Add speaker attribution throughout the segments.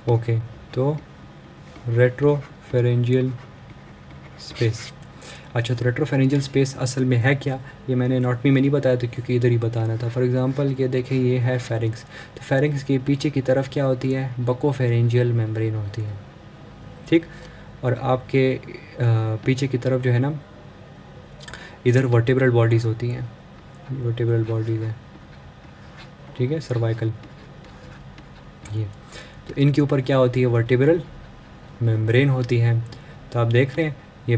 Speaker 1: Okay, तो रेट्रोफेरेंजियल space. अच्छा, तो रेट्रोफेरेंजियल स्पेस असल में है क्या, ये मैंने एनाटॉमी में नहीं बताया था क्योंकि इधर ही बताना था। फॉर एग्जांपल ये देखें, ये है फेरिंग्स, तो फेरिंग्स के पीछे की तरफ क्या होती है, बकोफेरेंजियल मेम्ब्रेन होती है, ठीक। और आपके पीछे की तरफ जो है ना, इधर वर्टेब्रल बॉडीज़ होती हैं, वर्टेब्रल बॉडीज़ है, ठीक है, सर्वाइकल ये। तो इनके ऊपर क्या होती है, वर्टेब्रल मेम्ब्रेन होती है। तो आप देख रहे हैं ये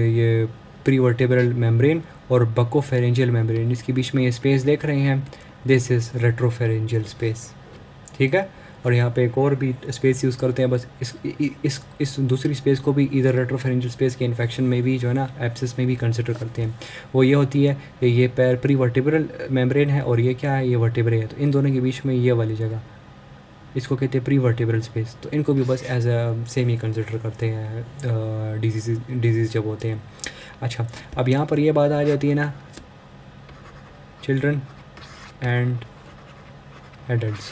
Speaker 1: ये प्री वर्टेब्रल मेम्ब्रेन और बकोफेरेंजियल मेम्ब्रेन, इसके बीच में ये स्पेस देख रहे हैं, दिस इज़ रेट्रोफेरेंजियल स्पेस, ठीक है। और यहाँ पे एक और भी स्पेस यूज़ करते हैं, बस इस दूसरी स्पेस को भी इधर रेट्रोफेरेंजियल स्पेस के इन्फेक्शन में भी जो है ना, एब्सेस में भी कंसिडर करते हैं। वो ये होती है कि ये पैर प्री वर्टेब्रल मेम्ब्रेन है और ये क्या है, ये वर्टेब्रे है, तो इन दोनों के बीच में ये वाली जगह, इसको कहते हैं प्री वर्टेब्रल स्पेस। तो इनको भी बस एज अ सेम ही कंसिडर करते हैं डिजीज़ जब होते हैं। अच्छा, अब यहाँ पर ये बात आ जाती है ना, चिल्ड्रन एंड एडल्ट्स।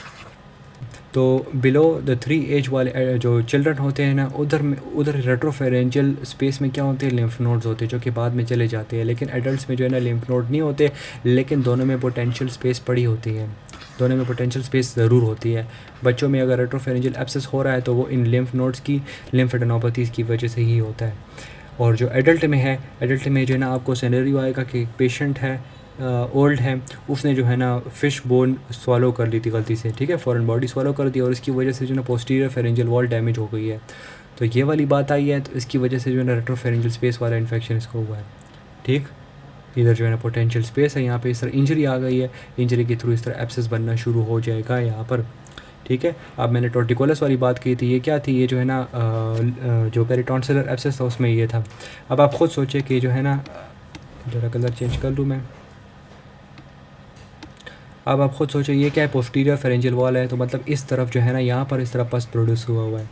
Speaker 1: तो बिलो द 3 एज वाले जो चिल्ड्रन होते हैं ना, उधर रेट्रोफेरेंजियल स्पेस में क्या होते हैं, लिम्फ नोड्स होते हैं जो कि बाद में चले जाते हैं। लेकिन एडल्ट्स में जो है ना, लिम्फ नोड नहीं होते, लेकिन दोनों में पोटेंशियल स्पेस पड़ी होती है, दोनों में पोटेंशियल स्पेस ज़रूर होती है। बच्चों में अगर रेट्रोफेरेंजियल एब्सेस हो रहा है तो वो इन लिम्फ नोड्स की लिम्फेडेनोपैथीज़ की वजह से ही होता है। और जो एडल्ट में है, एडल्ट में जो है ना, आपको सिनेरियो आएगा कि पेशेंट है, ओल्ड है, उसने जो है ना फ़िश बोन स्वालो कर ली थी गलती से, ठीक है, फॉरेन बॉडी स्वालो कर दी और इसकी वजह से जो है ना पोस्टीरियर फेरेंजियल वॉल डैमेज हो गई है। तो ये वाली बात आई है, तो इसकी वजह से जो है ना रेट्रोफेरेंजियल स्पेस वाला इन्फेक्शन इसको हुआ है, ठीक। इधर जो है ना पोटेंशियल स्पेस है, यहाँ पे इस तरह इंजरी आ गई है, इंजरी के थ्रू इस तरह एब्सेस बनना शुरू हो जाएगा यहाँ पर, ठीक है। अब मैंने टॉर्टिकोलस वाली बात की थी, ये क्या थी, ये जो है ना जो पेरिटॉन्सिलर एब्सेस था उसमें ये था। अब आप ख़ुद सोचें कि जो है ना, ज़रा कलर चेंज कर लूँ मैं, अब आप ख़ुद सोचो ये क्या है, पोस्टीरियर फेरेंजियल वॉल है, तो मतलब इस तरफ जो है ना, यहाँ पर इस तरह पस प्रोड्यूस हुआ है।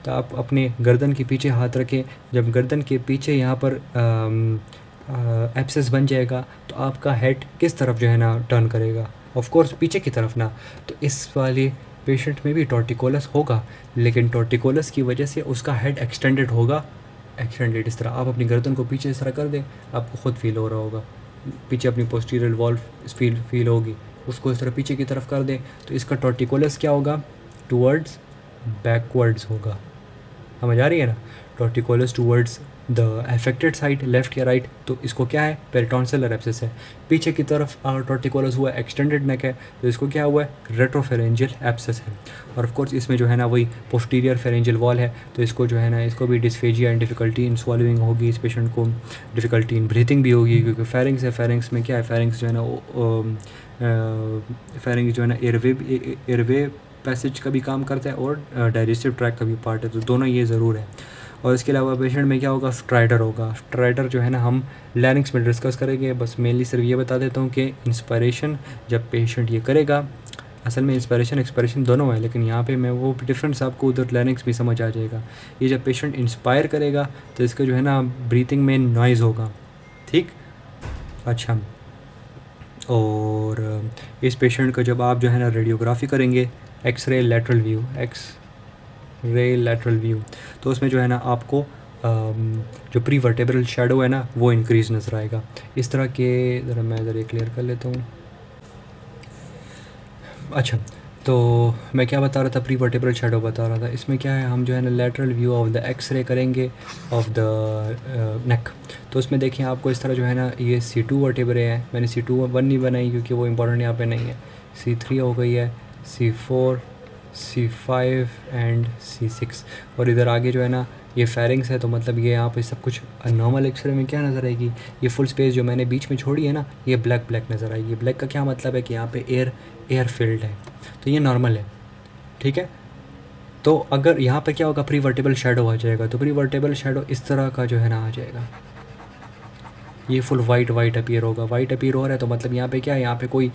Speaker 1: तो आप अपने गर्दन के पीछे हाथ रखें, जब गर्दन के पीछे यहाँ पर एब्सेस बन जाएगा तो आपका हेड किस तरफ जो है ना टर्न करेगा, ऑफ कोर्स पीछे की तरफ ना। तो इस वाले पेशेंट में भी टॉर्टिकोलस होगा, लेकिन टॉर्टिकोलस की वजह से उसका हेड एक्सटेंडेड होगा, एक्सटेंडेड इस तरह। आप अपनी गर्दन को पीछे इस तरह कर दें, आपको ख़ुद फील हो रहा होगा, पीछे अपनी पोस्टीरियर वॉल फील होगी, उसको इस तरह पीछे की तरफ कर दें तो इसका टॉर्टिकोलस क्या होगा, टूवर्ड्स बैकवर्ड्स होगा। समझ आ रही है ना, torticollis towards the affected side, left या राइट, तो इसको क्या है, पेरिटॉन्सिलर एब्सेस है। पीछे की तरफ टॉर्टिकोलस हुआ एक्सटेंडेड नेक है, तो इसको क्या हुआ है, रेट्रोफेरेंजियल एब्सेस है। और ऑफ कोर्स इसमें जो है ना वही पोस्टीरियर फेरेंजियल वॉल है, तो इसको जो है ना, इसको भी dysphagia and difficulty in swallowing होगी, इस पेशेंट को डिफ़िकल्टी इन ब्रीथिंग भी होगी, क्योंकि फेरिंग्स है, फेरिंग्स में क्या है, फेरिंग्स जो है ना फेरिंग्स जो है ना एयरवे पैसेज का भी काम करता है और डाइजेस्टिव ट्रैक का भी पार्ट है, तो दोनों ये ज़रूर है। और इसके अलावा पेशेंट में क्या होगा, स्ट्राइडर होगा। स्ट्राइडर जो है ना हम लैरिंग्स में डिस्कस करेंगे, बस मेनली सिर्फ ये बता देता हूँ कि इंस्पायरेशन जब पेशेंट ये करेगा, असल में इंस्पायरेशन एक्सपायरेशन दोनों है, लेकिन यहाँ पे मैं वो डिफरेंस आपको उधर लैरिंग्स भी समझ आ जाएगा। ये जब पेशेंट इंस्पायर करेगा तो इसका जो है ना ब्रीथिंग में नॉइज़ होगा, ठीक। अच्छा, और इस पेशेंट का जब आप जो है ना रेडियोग्राफी करेंगे, एक्सरे लैटरल व्यू, तो उसमें जो है ना आपको जो प्री वर्टेब्रल शैडो है ना वो इंक्रीज़ नज़र आएगा। इस तरह के, ज़रा मैं ज़रा क्लियर कर लेता हूँ। अच्छा, तो मैं क्या बता रहा था, प्री वर्टेब्रल शैडो बता रहा था। इसमें क्या है, हम जो है ना lateral view of the X ray करेंगे ऑफ द नेक, तो उसमें देखिए आपको इस तरह जो है ना, ये C2 वर्टेब्रे है, मैंने C2 1 नहीं बनाई क्योंकि वो इंपॉर्टेंट यहाँ पे नहीं है। C3 हो गई है, C4, C5 एंड C6, और इधर आगे जो है ना ये फेरिंग्स है, तो मतलब ये यहाँ पे सब कुछ नॉर्मल एक्सरे में क्या नज़र आएगी, ये फुल स्पेस जो मैंने बीच में छोड़ी है ना, ये ब्लैक नज़र आएगी। ब्लैक का क्या मतलब है कि यहाँ पे एयर फिल्ड है, तो ये नॉर्मल है, ठीक है। तो अगर यहाँ पे क्या होगा, प्री वर्टेब्रल शैडो आ जाएगा, तो प्री वर्टेब्रल शैडो इस तरह का जो है ना आ जाएगा, ये फुल वाइट अपीयर होगा। वाइट अपीयर हो रहा है तो मतलब यहाँ पे क्या है, यहाँ पे कोई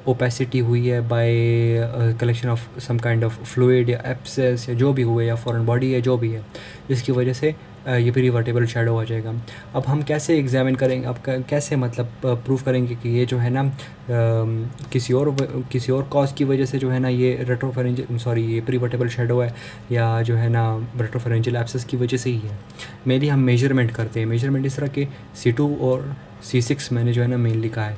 Speaker 1: ओपेसिटी हुई है by collection of some kind of fluid या एब्सेस या जो भी हुए, या फॉरेन बॉडी है जो भी है, जिसकी वजह से ये प्रीवर्टेबल शैडो आ जाएगा। अब हम कैसे एग्जामिन करेंगे, अब कैसे मतलब प्रूव करेंगे कि ये जो है ना किसी और कॉज की वजह से जो है ना ये रेट्रोफेरेंजियल सॉरी ये प्रीवर्टेबल शैडो है, या जो है ना रेट्रोफेरेंजियल एब्सेस की वजह से ही है। मेनली हम मेजरमेंट करते हैं, मेजरमेंट इस तरह के C2 और C6 मैंने जो है ना मेनली कहा है।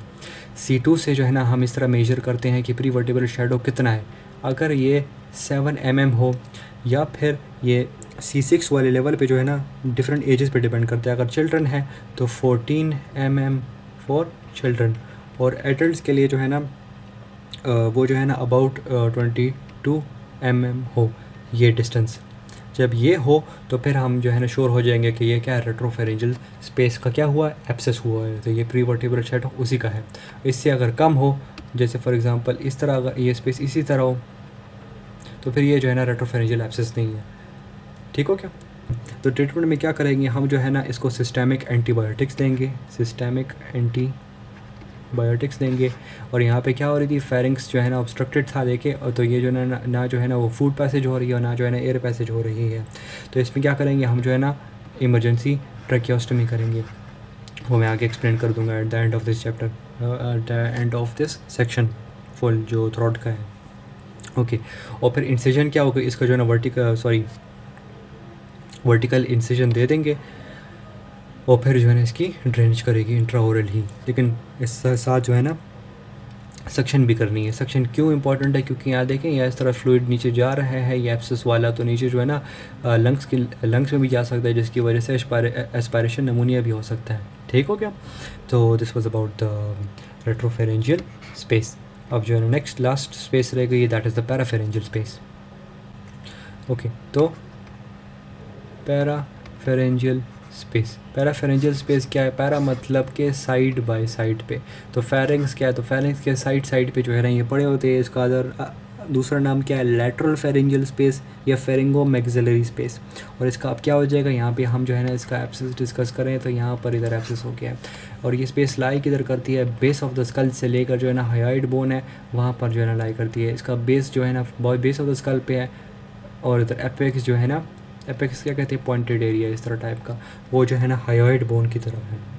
Speaker 1: C2 से जो है ना हम इस तरह मेजर करते हैं कि प्रीवर्टेबल शैडो कितना है। अगर ये 7 mm हो, या फिर ये C6 वाले लेवल पे जो है ना डिफरेंट एजेस पे डिपेंड करता है। अगर चिल्ड्रन है तो 14 mm फॉर चिल्ड्रन, और एडल्ट्स के लिए जो है ना वो जो है ना अबाउट 22 mm हो ये डिस्टेंस। जब ये हो तो फिर हम जो है ना श्योर हो जाएंगे कि ये क्या है, रेट्रोफेरेंजियल स्पेस का क्या हुआ, एब्सेस हुआ है, तो ये प्रीवर्टेबल शैडो उसी का है। इससे अगर कम हो, जैसे फॉर एग्जांपल इस तरह, अगर ये स्पेस इसी तरह हो, तो फिर ये जो है ना रेट्रोफेरेंजियल एब्सेस नहीं है। ठीक हो क्या? तो ट्रीटमेंट में क्या करेंगे हम, जो है ना इसको सिस्टेमिक एंटीबायोटिक्स देंगे, सिस्टेमिक एंटीबायोटिक्स देंगे। और यहाँ पे क्या हो रही थी, फेरिंग्स जो है ना ऑब्स्ट्रक्टेड था देखे, और तो ये जो है ना जो है ना वो फूड पैसेज हो रही है, और ना जो है ना एयर पैसेज हो रही है। तो इसमें क्या करेंगे हम, जो है ना इमरजेंसी ट्रैकियोस्टमी करेंगे, वो मैं आगे एक्सप्लेन कर दूंगा at the end of this chapter, at the end of this section full जो थ्रोट का है। ओके, और फिर इंसिजन क्या होगा, इसका जो है ना वर्टिकल इंसिजन दे देंगे, और फिर जो है ना इसकी ड्रेनेज करेगी इंट्राओरल ही, लेकिन इस साथ जो है ना सक्शन भी करनी है। सक्शन क्यों इंपॉर्टेंट है, क्योंकि यहाँ देखें यहाँ इस तरह फ्लूइड नीचे जा रहा है, ये एब्सेस वाला, तो नीचे जो है ना लंग्स में भी जा सकता है, जिसकी वजह से एस्पायरेशन नमूनिया भी हो सकता है। ठीक हो गया? तो this was about the retropharyngeal space. अब जो है ना नेक्स्ट लास्ट स्पेस रह गई, that is the parapharyngeal space. Okay, तो पैराफेरेंजियल स्पेस, पैराफेरेंजियल स्पेस क्या है? पैरा मतलब के साइड बाय साइड पे, तो फेरिंग्स क्या है, तो फेरिंग्स के साइड पे जो है ना ये पड़े होते हैं। इसका अदर दूसरा नाम क्या है, लैटरल फेरेंजियल स्पेस या फेरिंगो मैक्सिलरी स्पेस। और इसका अब क्या हो जाएगा, यहाँ पे हम जो है ना इसका एब्सेस डिस्कस करें, तो यहाँ पर इधर एब्सेस हो गया है। और ये स्पेस लाई किधर करती है, बेस ऑफ द स्कल से लेकर जो है ना हायोइड बोन है वहाँ पर जो है ना लाई करती है। इसका बेस जो है ना बेस ऑफ द स्कल पे है, और इधर एपेक्स जो है ना, एपेक्स क्या कहते हैं, पॉइंटेड एरिया इस तरह टाइप का, वो जो है ना हायोइड बोन की तरफ है।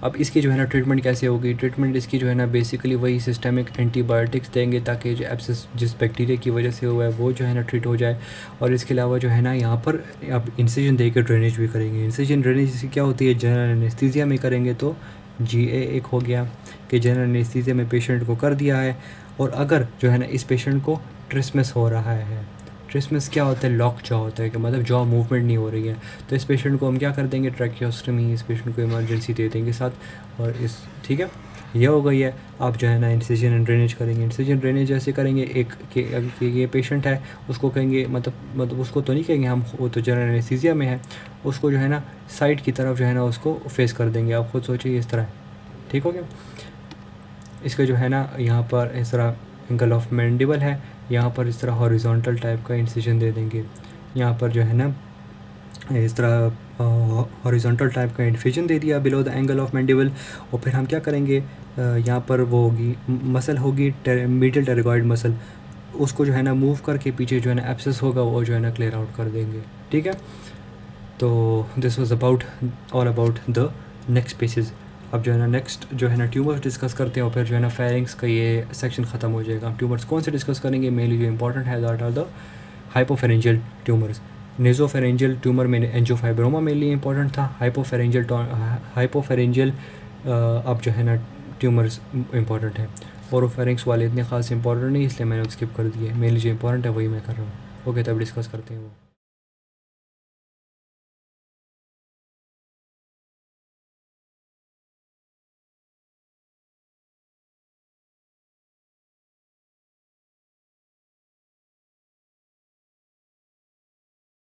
Speaker 1: अब इसकी जो है ना ट्रीटमेंट कैसे होगी, ट्रीटमेंट इसकी जो है ना बेसिकली वही सिस्टेमिक एंटीबायोटिक्स देंगे, ताकि जो एब्सेस जिस बैक्टीरिया की वजह से हुआ है वो जो है ना ट्रीट हो जाए। और इसके अलावा जो है ना यहाँ पर अब इंसिजन दे के ड्रेनेज भी करेंगे। इंसिजन ड्रेनेज इसकी क्या होती है, जनरल एनेस्थीसिया में करेंगे तो GA एक हो गया कि जनरल एनेस्थीसिया में पेशेंट को कर दिया है। और अगर जो है ना इस पेशेंट को ट्रिसमस हो रहा है, ट्रिसमस क्या होता है, लॉक जॉ होता है, कि मतलब जॉ मूवमेंट नहीं हो रही है, तो इस पेशेंट को हम क्या कर देंगे, ट्रैकियोस्टमी, इस पेशेंट को इमरजेंसी दे देंगे साथ। और इस ठीक है, ये हो गई है। आप जो है ना इंसिजन एंड ड्रेनेज करेंगे। इंसिजन ड्रेनेज ऐसे करेंगे, एक कि ये पेशेंट है उसको कहेंगे, मतलब उसको तो नहीं कहेंगे हम, वो तो जनरल एनेस्थीसिया में है, उसको जो है ना साइड की तरफ जो है ना उसको फेस कर देंगे। आप खुद सोचिए इस तरह, ठीक हो गया? इसका जो है ना यहाँ पर इस तरह एंगल ऑफ मैंडिबल है, यहाँ पर इस तरह हॉरिजॉन्टल टाइप का इंसिजन दे देंगे। यहाँ पर जो है ना इस तरह हॉरिजॉन्टल टाइप का इंसिजन दे दिया below the angle of mandible. और फिर हम क्या करेंगे, यहाँ पर वो होगी मसल होगी मीडियल टेरिगॉइड मसल, उसको जो है ना मूव करके पीछे जो है ना एब्सेस होगा वो जो है ना क्लियर आउट कर देंगे। ठीक है, तो this was about all about the next spaces. अब जो है ना नेक्स्ट जो है ना ट्यूमर्स डिस्कस करते हैं, और फिर जो है ना फेरिंग्स का ये सेक्शन ख़त्म हो जाएगा। ट्यूमर्स कौन से डिस्कस करेंगे, मेनली जो इंपॉर्टेंट है that are the hypopharyngeal tumours. Nasopharyngeal tumour में एंजियोफाइब्रोमा मेनली इंपॉर्टेंट था। हाइपोफेरेंजियल अब जो है ना ट्यूमर्स इंपॉर्टेंट है। ओरोफेरिंग्स वाले इतने खास इंपॉर्टेंट नहीं, इसलिए मैंने स्किप कर दिए। मेनली जो इंपॉर्टेंट है वही मैं कर रहा हूँ। ओके, तब डिस्कस करते हैं वो।